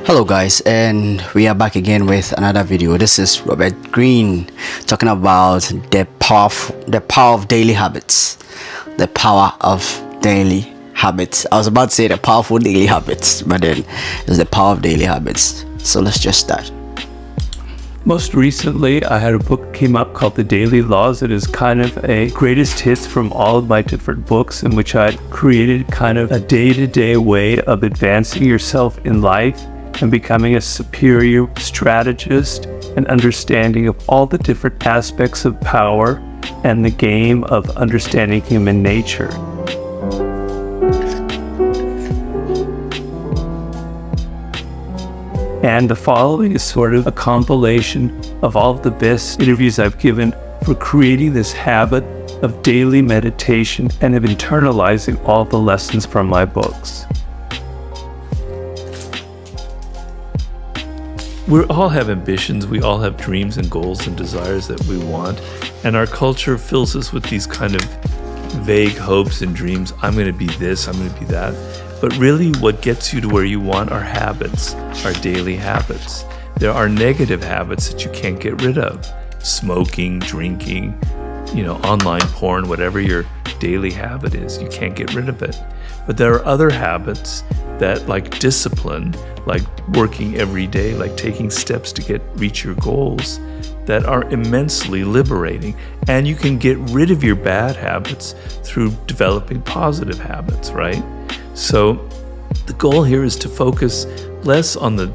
Hello guys, and we are back again with another video. This is Robert Greene talking about the power of daily habits. The power of daily habits. I was about to say the powerful daily habits, but then it's the power of daily habits. So let's just start. Most recently, I had a book came up called The Daily Laws. It is kind of a greatest hits from all of my different books in which I created kind of a day-to-day way of advancing yourself in life and becoming a superior strategist and understanding of all the different aspects of power and the game of understanding human nature. And the following is sort of a compilation of all of the best interviews I've given for creating this habit of daily meditation and of internalizing all the lessons from my books. We all have ambitions, we all have dreams and goals and desires that we want, and our culture fills us with these kind of vague hopes and dreams. I'm going to be this, I'm going to be that. But really what gets you to where you want are habits, are daily habits. There are negative habits that you can't get rid of. Smoking, drinking, online porn, whatever your daily habit is, you can't get rid of it. But there are other habits that, like discipline, like working every day, like taking steps to reach your goals, that are immensely liberating. And you can get rid of your bad habits through developing positive habits, right? So the goal here is to focus less on the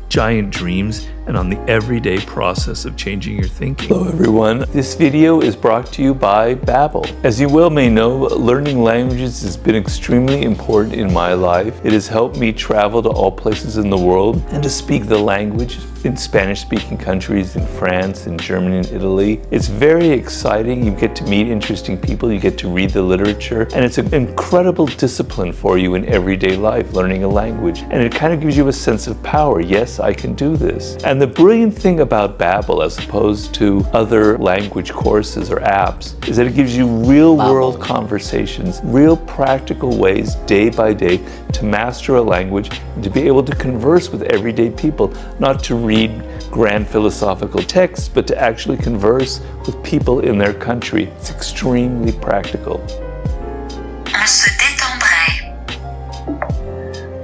giant dreams and on the everyday process of changing your thinking. Hello everyone, this video is brought to you by Babbel. As you well may know, learning languages has been extremely important in my life. It has helped me travel to all places in the world and to speak the language in Spanish-speaking countries, in France, in Germany, and Italy. It's very exciting. You get to meet interesting people, you get to read the literature, and it's an incredible discipline for you in everyday life, learning a language. And it kind of gives you a sense of power. Yes, I can do this. And the brilliant thing about Babbel, as opposed to other language courses or apps, is that it gives you real-world conversations, real practical ways, day by day, to master a language and to be able to converse with everyday people, not to read grand philosophical texts, but to actually converse with people in their country. It's extremely practical.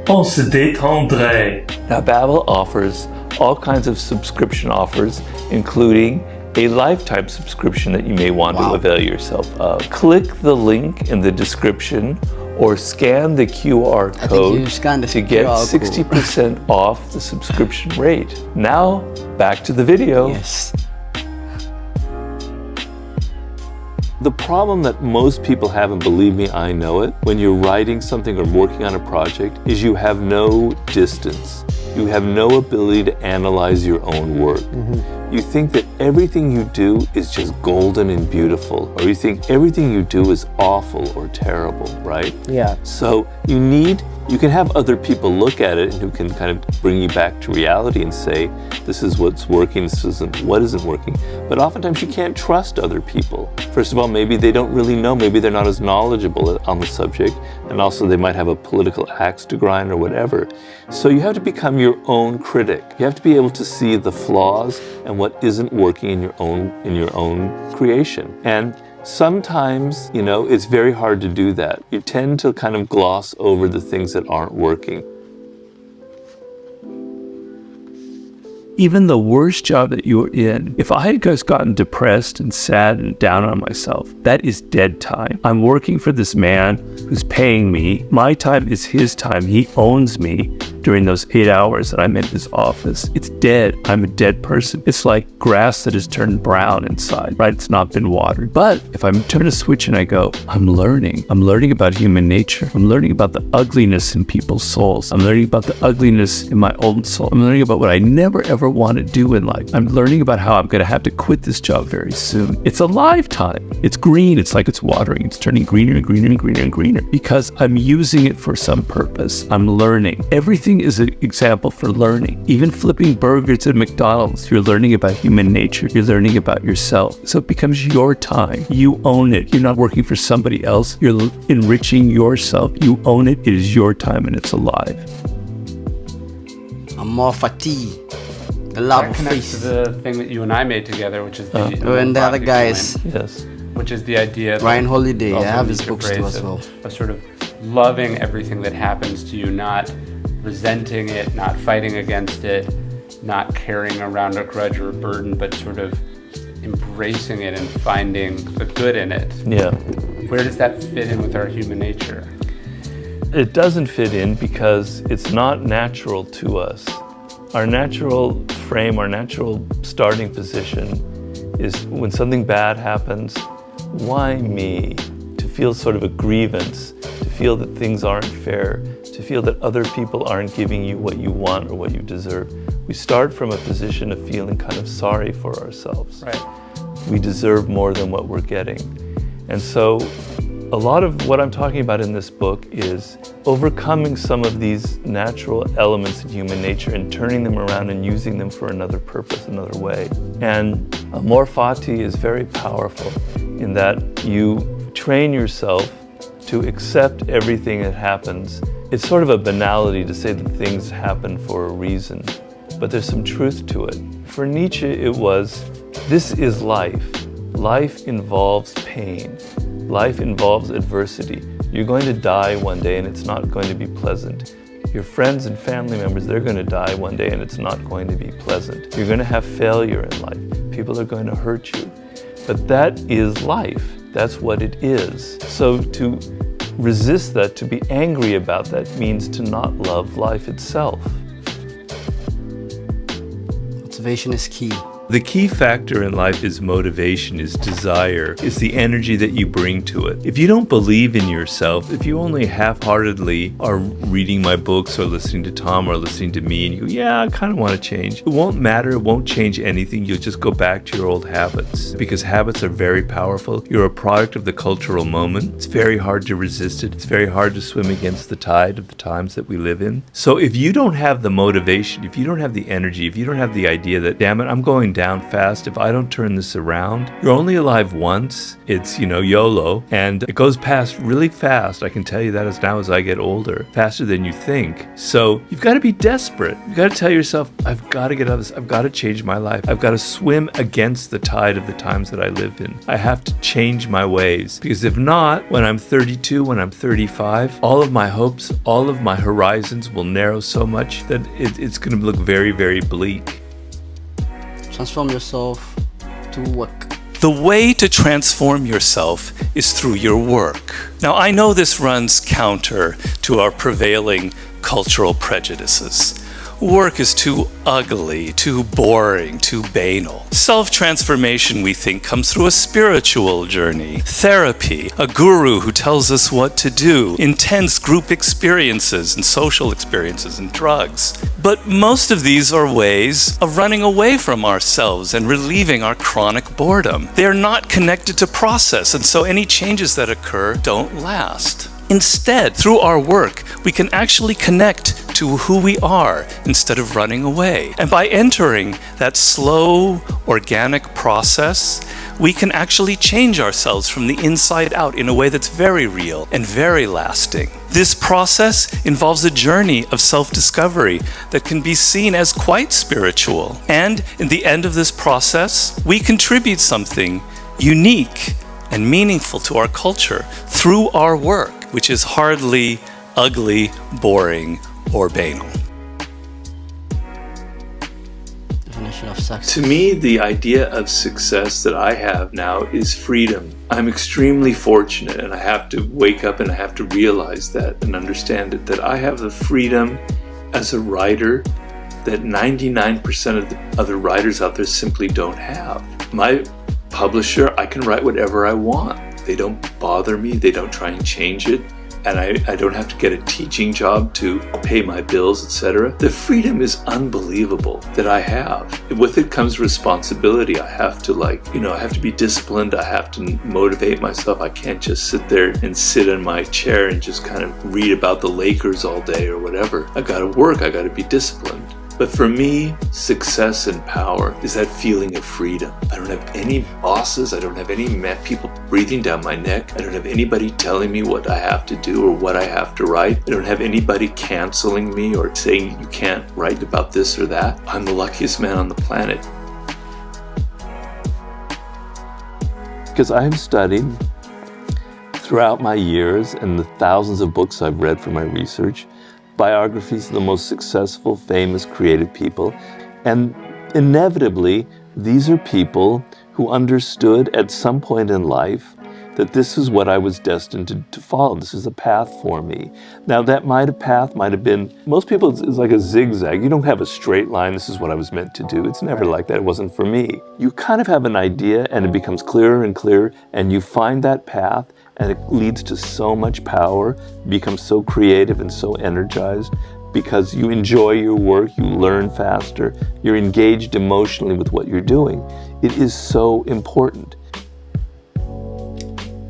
On se détendrait. Now, Babbel offers all kinds of subscription offers, including a lifetime subscription that you may want to avail yourself of. Click the link in the description or scan the QR code to get 60% off the subscription rate. Now, back to the video. Yes. The problem that most people have, and believe me, I know it, when you're writing something or working on a project, is you have no distance. You have no ability to analyze your own work. You think that everything you do is just golden and beautiful, or you think everything you do is awful or terrible, right? Yeah. So you can have other people look at it and who can kind of bring you back to reality and say, this is what's working, this isn't what isn't working. But oftentimes you can't trust other people. First of all, maybe they don't really know, maybe they're not as knowledgeable on the subject, and also they might have a political axe to grind or whatever. So you have to become your own critic. You have to be able to see the flaws and what isn't working in your own creation. And sometimes, it's very hard to do that. You tend to kind of gloss over the things that aren't working. Even the worst job that you're in, if I had just gotten depressed and sad and down on myself, that is dead time. I'm working for this man who's paying me. My time is his time. He owns me during those 8 hours that I'm in his office. It's dead. I'm a dead person. It's like grass that has turned brown inside, right? It's not been watered. But if I turn a switch and I go, I'm learning about human nature. I'm learning about the ugliness in people's souls. I'm learning about the ugliness in my own soul. I'm learning about what I never ever want to do in life. I'm learning about how I'm going to have to quit this job very soon. It's a lifetime. It's green. It's like it's watering. It's turning greener and greener and greener and greener because I'm using it for some purpose. I'm learning. Everything is an example for learning. Even flipping burgers at McDonald's, you're learning about human nature. You're learning about yourself. So it becomes your time. You own it. You're not working for somebody else. You're enriching yourself. You own it. It is your time and it's alive. more fatigue. The love That of connects to face. the thing that you and I made together, which is the And the other guys, Yes. which is the idea. Ryan that Holiday, I also have his Nietzsche books too phrase as well. of sort of loving everything that happens to you, not resenting it, not fighting against it, not carrying around a grudge or a burden, but sort of embracing it and finding the good in it. Yeah. Where does that fit in with our human nature? It doesn't fit in because it's not natural to us. Our natural frame, our natural starting position is when something bad happens, why me? To feel sort of a grievance, to feel that things aren't fair, to feel that other people aren't giving you what you want or what you deserve. We start from a position of feeling kind of sorry for ourselves. Right. We deserve more than what we're getting. And so a lot of what I'm talking about in this book is overcoming some of these natural elements in human nature and turning them around and using them for another purpose, another way. And amor fati is very powerful in that you train yourself to accept everything that happens. It's sort of a banality to say that things happen for a reason, but there's some truth to it. For Nietzsche, it was, this is life. Life involves pain. Life involves adversity. You're going to die one day and it's not going to be pleasant. Your friends and family members, they're going to die one day and it's not going to be pleasant. You're going to have failure in life. People are going to hurt you. But that is life. That's what it is. So to resist that, to be angry about that, means to not love life itself. Motivation is key. The key factor in life is motivation, is desire, is the energy that you bring to it. If you don't believe in yourself, if you only half-heartedly are reading my books or listening to Tom or listening to me and you go, yeah, I kind of want to change, it won't matter, it won't change anything. You'll just go back to your old habits because habits are very powerful. You're a product of the cultural moment. It's very hard to resist it. It's very hard to swim against the tide of the times that we live in. So if you don't have the motivation, if you don't have the energy, if you don't have the idea that, damn it, I'm going down fast, if I don't turn this around, you're only alive once. It's, YOLO, and it goes past really fast. I can tell you that as I get older, faster than you think. So you've got to be desperate. You've got to tell yourself, I've got to get out of this. I've got to change my life. I've got to swim against the tide of the times that I live in. I have to change my ways, because if not, when I'm 32, when I'm 35, all of my hopes, all of my horizons will narrow so much that it's going to look very, very bleak. Transform yourself to work. The way to transform yourself is through your work. Now, I know this runs counter to our prevailing cultural prejudices. Work is too ugly, too boring, too banal. Self-transformation, we think, comes through a spiritual journey, therapy, a guru who tells us what to do, intense group experiences and social experiences, and drugs. But most of these are ways of running away from ourselves and relieving our chronic boredom. They're not connected to process, and so any changes that occur don't last. Instead, through our work, we can actually connect to who we are instead of running away. And by entering that slow, organic process, we can actually change ourselves from the inside out in a way that's very real and very lasting. This process involves a journey of self-discovery that can be seen as quite spiritual. And in the end of this process, we contribute something unique and meaningful to our culture through our work, which is hardly ugly, boring, or banal. Definition of success. To me, the idea of success that I have now is freedom. I'm extremely fortunate, and I have to wake up and I have to realize that and understand it, that I have the freedom as a writer that 99% of the other writers out there simply don't have. My publisher, I can write whatever I want. They don't bother me, they don't try and change it, and I don't have to get a teaching job to pay my bills, etc. The freedom is unbelievable that I have. With it comes responsibility. I have to I have to be disciplined. I have to motivate myself. I can't just sit there and sit in my chair and just kind of read about the Lakers all day or whatever. I gotta work, I gotta be disciplined. But for me, success and power is that feeling of freedom. I don't have any bosses. I don't have any people breathing down my neck. I don't have anybody telling me what I have to do or what I have to write. I don't have anybody canceling me or saying you can't write about this or that. I'm the luckiest man on the planet. Because I've studied throughout my years and the thousands of books I've read for my research, biographies of the most successful, famous, creative people. And inevitably, these are people who understood at some point in life that this is what I was destined to follow. This is a path for me. Now that path might have been, most people it's like a zigzag. You don't have a straight line, this is what I was meant to do. It's never like that, it wasn't for me. You kind of have an idea and it becomes clearer and clearer and you find that path and it leads to so much power, become so creative and so energized because you enjoy your work, you learn faster, you're engaged emotionally with what you're doing. It is so important.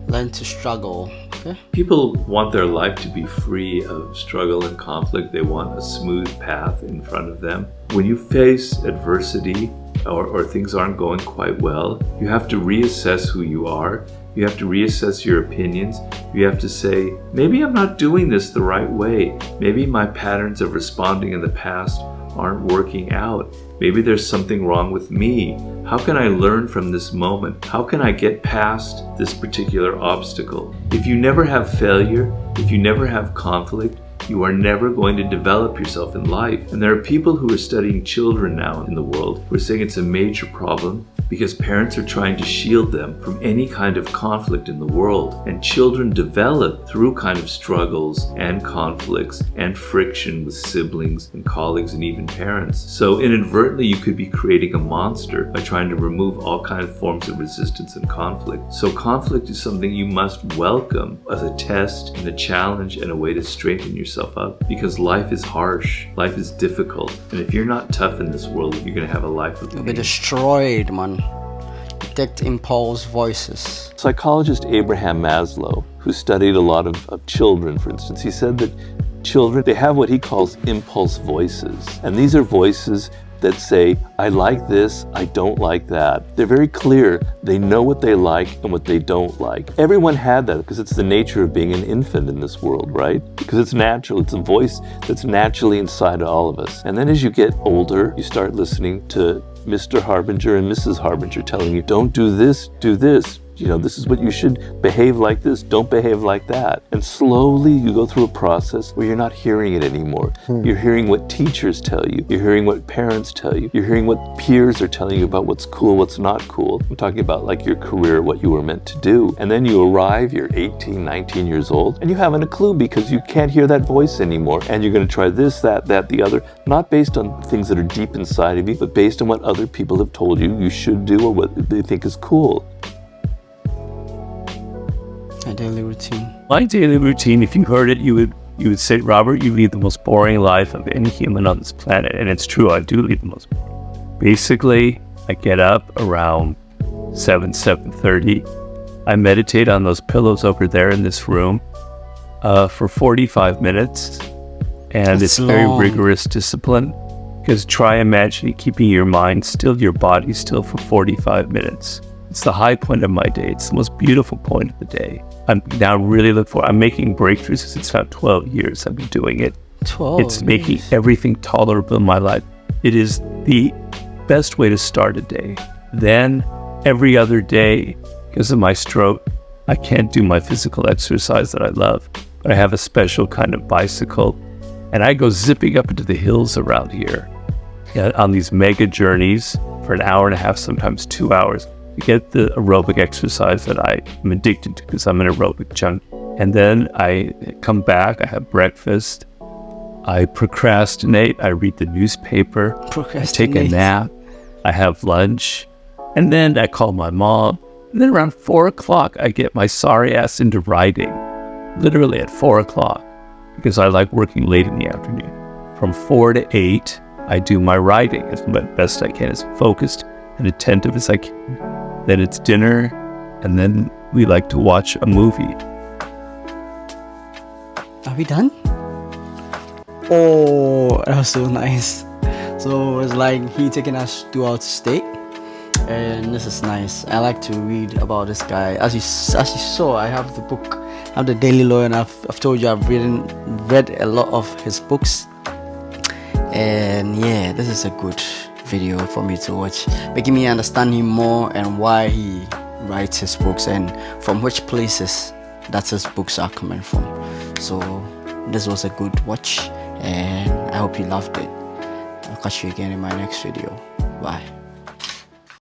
Learn to struggle. Okay? People want their life to be free of struggle and conflict. They want a smooth path in front of them. When you face adversity or things aren't going quite well, you have to reassess who you are. You have to reassess your opinions. You have to say, maybe I'm not doing this the right way. Maybe my patterns of responding in the past aren't working out. Maybe there's something wrong with me. How can I learn from this moment? How can I get past this particular obstacle? If you never have failure, if you never have conflict, you are never going to develop yourself in life. And there are people who are studying children now in the world who are saying it's a major problem because parents are trying to shield them from any kind of conflict in the world. And children develop through kind of struggles and conflicts and friction with siblings and colleagues and even parents. So inadvertently you could be creating a monster by trying to remove all kinds of forms of resistance and conflict. So conflict is something you must welcome as a test and a challenge and a way to strengthen yourself up, because life is harsh, life is difficult, and if you're not tough in this world, you're going to have a life of You'll be pain. destroyed, man. Detect impulse voices. Psychologist Abraham Maslow, who studied a lot of children, for instance, he said that children, they have what he calls impulse voices. And these are voices that say, I like this, I don't like that. They're very clear. They know what they like and what they don't like. Everyone had that because it's the nature of being an infant in this world, right? Because it's natural. It's a voice that's naturally inside all of us. And then as you get older, you start listening to Mr. Harbinger and Mrs. Harbinger telling you, don't do this, do this. You know, this is what you should behave like this, don't behave like that. And slowly you go through a process where you're not hearing it anymore. You're hearing what teachers tell you. You're hearing what parents tell you. You're hearing what peers are telling you about what's cool, what's not cool. I'm talking about like your career, what you were meant to do. And then you arrive, you're 18, 19 years old, and you haven't a clue because you can't hear that voice anymore. And you're going to try this, that, the other, not based on things that are deep inside of you, but based on what other people have told you you should do or what they think is cool. A daily routine. My daily routine, if you heard it, you would say, Robert, you lead the most boring life of any human on this planet. And it's true, I do lead the most boring. Basically, I get up around 7:30. I meditate on those pillows over there in this room for 45 minutes. And That's it's very long. rigorous discipline. Because try imagining keeping your mind still, your body still for 45 minutes. It's the high point of my day. It's the most beautiful point of the day. I'm now really I'm making breakthroughs. It's now 12 years I've been doing it. 12. It's making years. everything tolerable in my life. It is the best way to start a day. Then every other day, because of my stroke, I can't do my physical exercise that I love. But I have a special kind of bicycle, and I go zipping up into the hills around here on these mega journeys for an hour and a half, sometimes 2 hours. To get the aerobic exercise that I'm addicted to because I'm an aerobic junkie. And then I come back, I have breakfast, I procrastinate, I read the newspaper, I take a nap, I have lunch, and then I call my mom. And then around 4 o'clock, I get my sorry ass into writing, literally at 4 o'clock, because I like working late in the afternoon. From 4 to 8, I do my writing as best I can, as focused and attentive as I can. Then it's dinner, and then we like to watch a movie. Are we done? Oh, that was so nice. So it's like he taking us throughout the state, and this is nice. I like to read about this guy. As you saw, I have the book. I have the Daily Lawyer, and I've told you I've read a lot of his books. And yeah, this is a good video for me to watch, making me understand him more and why he writes his books and from which places that his books are coming from. So this was a good watch, and I hope you loved it. I'll catch you again in my next video. Bye.